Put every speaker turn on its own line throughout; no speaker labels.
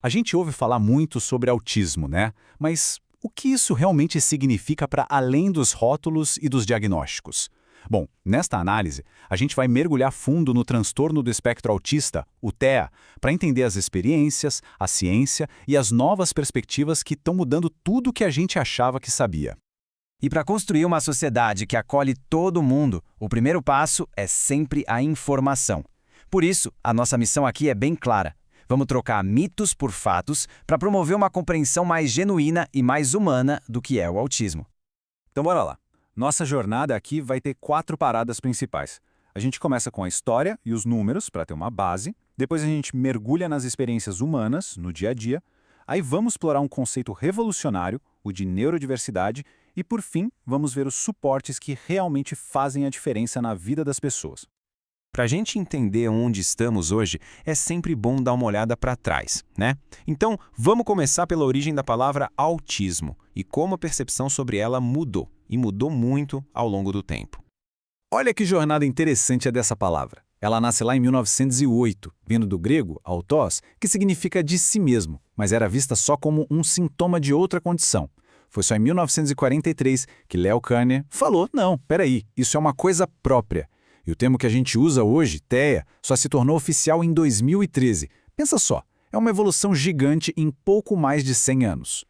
A gente ouve falar muito sobre autismo, né? Mas o que isso realmente significa para além dos rótulos e dos diagnósticos? Bom, nesta análise, a gente vai mergulhar fundo no transtorno do espectro autista, o TEA, para entender as experiências, a ciência e as novas perspectivas que estão mudando tudo o que a gente achava que sabia.
E para construir uma sociedade que acolhe todo mundo, o primeiro passo é sempre a informação. Por isso, a nossa missão aqui é bem clara. Vamos trocar mitos por fatos para promover uma compreensão mais genuína e mais humana do que é o autismo.
Então bora lá. Nossa jornada aqui vai ter 4 paradas principais. A gente começa com a história e os números para ter uma base, depois a gente mergulha nas experiências humanas, no dia a dia, aí vamos explorar um conceito revolucionário, o de neurodiversidade, e por fim, vamos ver os suportes que realmente fazem a diferença na vida das pessoas.
Para a gente entender onde estamos hoje, é sempre bom dar uma olhada para trás, né? Então, vamos começar pela origem da palavra autismo e como a percepção sobre ela mudou, e mudou muito ao longo do tempo.
Olha que jornada interessante é dessa palavra. Ela nasce lá em 1908, vindo do grego, autós, que significa de si mesmo, mas era vista só como um sintoma de outra condição. Foi só em 1943 que Leo Kanner falou, não, peraí, isso é uma coisa própria. E o termo que a gente usa hoje, TEA, só se tornou oficial em 2013. Pensa só, é uma evolução gigante em pouco mais de 100 anos.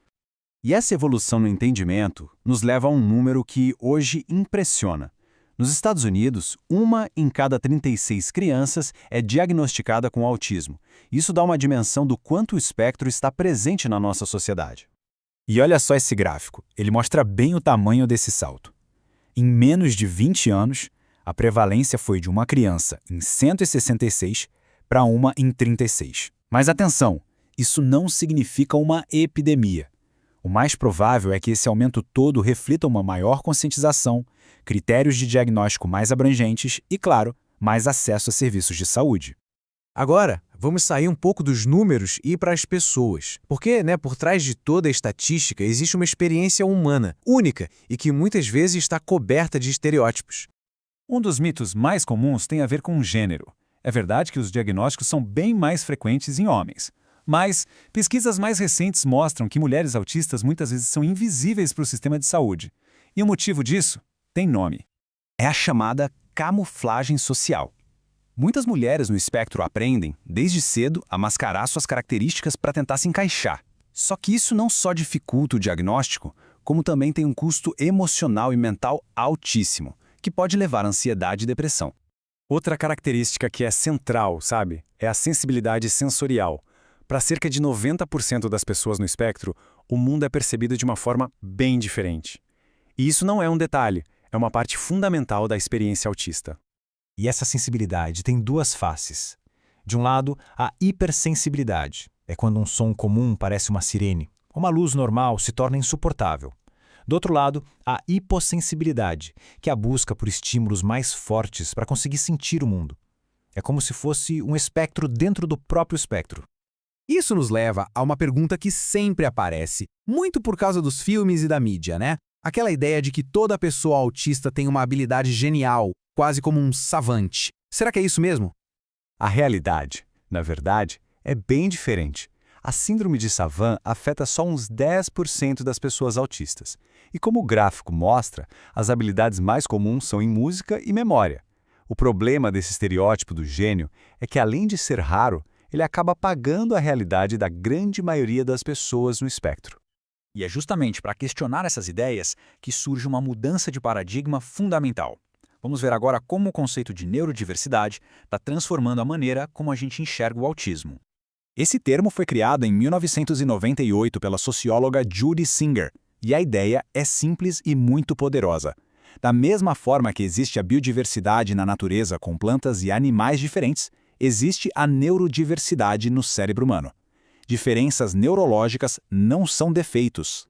E essa evolução no entendimento nos leva a um número que hoje impressiona. Nos Estados Unidos, 1 em cada 36 crianças é diagnosticada com autismo. Isso dá uma dimensão do quanto o espectro está presente na nossa sociedade. E olha só esse gráfico, ele mostra bem o tamanho desse salto. Em menos de 20 anos, a prevalência foi de uma criança em 166 para uma em 36. Mas atenção, isso não significa uma epidemia. O mais provável é que esse aumento todo reflita uma maior conscientização, critérios de diagnóstico mais abrangentes e, claro, mais acesso a serviços de saúde.
Agora, vamos sair um pouco dos números e ir para as pessoas. Porque, por trás de toda a estatística existe uma experiência humana, única e que muitas vezes está coberta de estereótipos.
Um dos mitos mais comuns tem a ver com o gênero. É verdade que os diagnósticos são bem mais frequentes em homens. Mas pesquisas mais recentes mostram que mulheres autistas muitas vezes são invisíveis para o sistema de saúde. E o motivo disso tem nome. É a chamada camuflagem social. Muitas mulheres no espectro aprendem, desde cedo, a mascarar suas características para tentar se encaixar. Só que isso não só dificulta o diagnóstico, como também tem um custo emocional e mental altíssimo, que pode levar à ansiedade e depressão. Outra característica que é central, sabe, é a sensibilidade sensorial. Para cerca de 90% das pessoas no espectro, o mundo é percebido de uma forma bem diferente. E isso não é um detalhe, é uma parte fundamental da experiência autista. E essa sensibilidade tem 2 faces. De um lado, a hipersensibilidade. É quando um som comum parece uma sirene. Uma luz normal se torna insuportável. Do outro lado, a hipossensibilidade, que é a busca por estímulos mais fortes para conseguir sentir o mundo. É como se fosse um espectro dentro do próprio espectro.
Isso nos leva a uma pergunta que sempre aparece, muito por causa dos filmes e da mídia, né? Aquela ideia de que toda pessoa autista tem uma habilidade genial, quase como um savante. Será que é isso mesmo?
A realidade, na verdade, é bem diferente. A síndrome de Savant afeta só uns 10% das pessoas autistas. E como o gráfico mostra, as habilidades mais comuns são em música e memória. O problema desse estereótipo do gênio é que, além de ser raro, ele acaba apagando a realidade da grande maioria das pessoas no espectro. E é justamente para questionar essas ideias que surge uma mudança de paradigma fundamental. Vamos ver agora como o conceito de neurodiversidade está transformando a maneira como a gente enxerga o autismo. Esse termo foi criado em 1998 pela socióloga Judy Singer, e a ideia é simples e muito poderosa. Da mesma forma que existe a biodiversidade na natureza com plantas e animais diferentes, existe a neurodiversidade no cérebro humano. Diferenças neurológicas não são defeitos.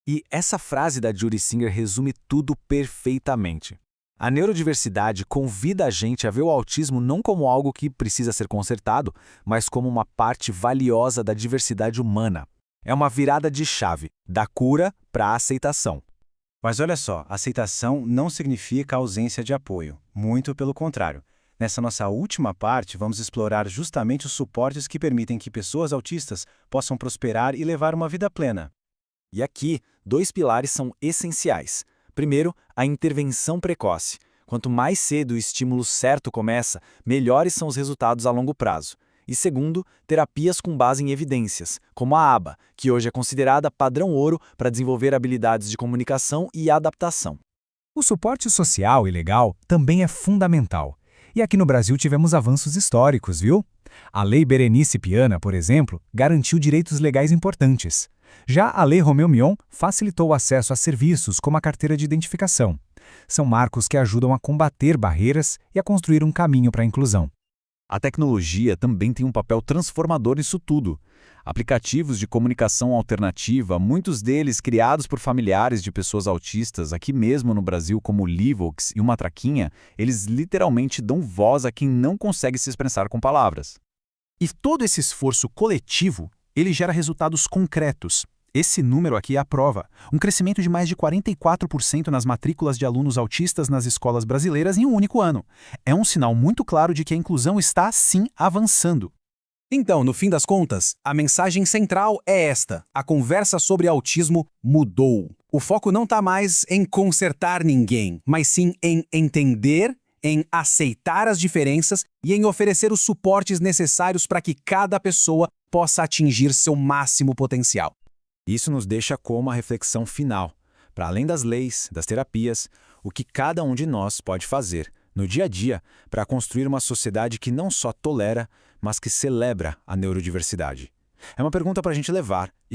E essa frase da Judy Singer resume tudo perfeitamente. A neurodiversidade convida a gente a ver o autismo não como algo que precisa ser consertado, mas como uma parte valiosa da diversidade humana. É uma virada de chave, da cura para a aceitação. Mas olha só, aceitação não significa ausência de apoio, muito pelo contrário. Nessa nossa última parte, vamos explorar justamente os suportes que permitem que pessoas autistas possam prosperar e levar uma vida plena. E aqui, 2 pilares são essenciais. Primeiro, a intervenção precoce. Quanto mais cedo o estímulo certo começa, melhores são os resultados a longo prazo. E segundo, terapias com base em evidências, como a ABA, que hoje é considerada padrão ouro para desenvolver habilidades de comunicação e adaptação.
O suporte social e legal também é fundamental. E aqui no Brasil tivemos avanços históricos, viu? A Lei Berenice Piana, por exemplo, garantiu direitos legais importantes. Já a Lei Romeu Mion facilitou o acesso a serviços como a carteira de identificação. São marcos que ajudam a combater barreiras e a construir um caminho para a inclusão.
A tecnologia também tem um papel transformador nisso tudo. Aplicativos de comunicação alternativa, muitos deles criados por familiares de pessoas autistas, aqui mesmo no Brasil, como o Livox e o Matraquinha, eles literalmente dão voz a quem não consegue se expressar com palavras.
E todo esse esforço coletivo, ele gera resultados concretos. Esse número aqui é a prova. Um crescimento de mais de 44% nas matrículas de alunos autistas nas escolas brasileiras em um único ano. É um sinal muito claro de que a inclusão está, sim, avançando. Então, no fim das contas, a mensagem central é esta: a conversa sobre autismo mudou. O foco não está mais em consertar ninguém, mas sim em entender, em aceitar as diferenças e em oferecer os suportes necessários para que cada pessoa possa atingir seu máximo potencial.
Isso nos deixa com uma reflexão final. Para além das leis, das terapias, o que cada um de nós pode fazer no dia a dia para construir uma sociedade que não só tolera, mas que celebra a neurodiversidade. É uma pergunta para a gente levar